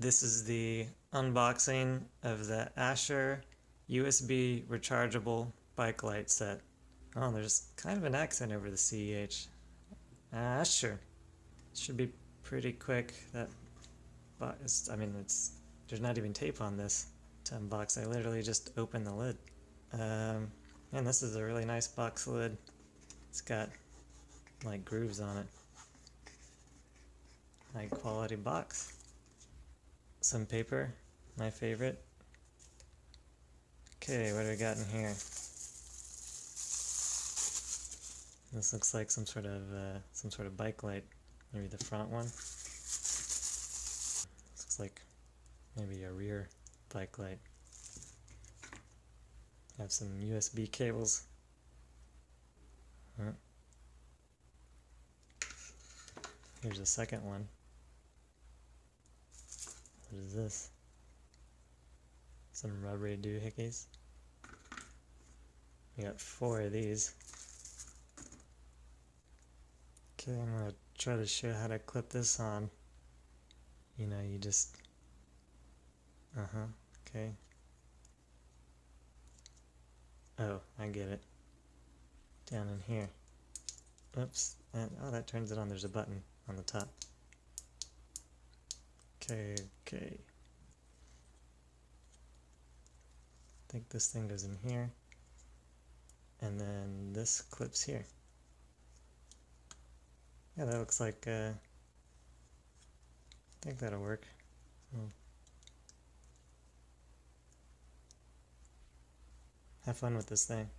This is the unboxing of the Ascher USB rechargeable bike light set. Oh, there's kind of an accent over the CEH. Ascher. Should be pretty quick. That box, there's not even tape on this to unbox. I literally just opened the lid. And this is a really nice box lid. It's got like grooves on it. High quality box. Some paper, my favorite. Okay, what do we got in here? This looks like some sort of bike light. Maybe the front one. This looks like maybe a rear bike light. Have some USB cables. Here's the second one. What is this? Some rubbery doohickeys. We got 4 of these. Okay, I'm gonna try to show how to clip this on. You know, you just... okay. Oh, I get it. Down in here. Oops, and oh, that turns it on. There's a button on the top. Okay. I think this thing goes in here. And then this clips here. Yeah, that looks like, I think that'll work. Have fun with this thing.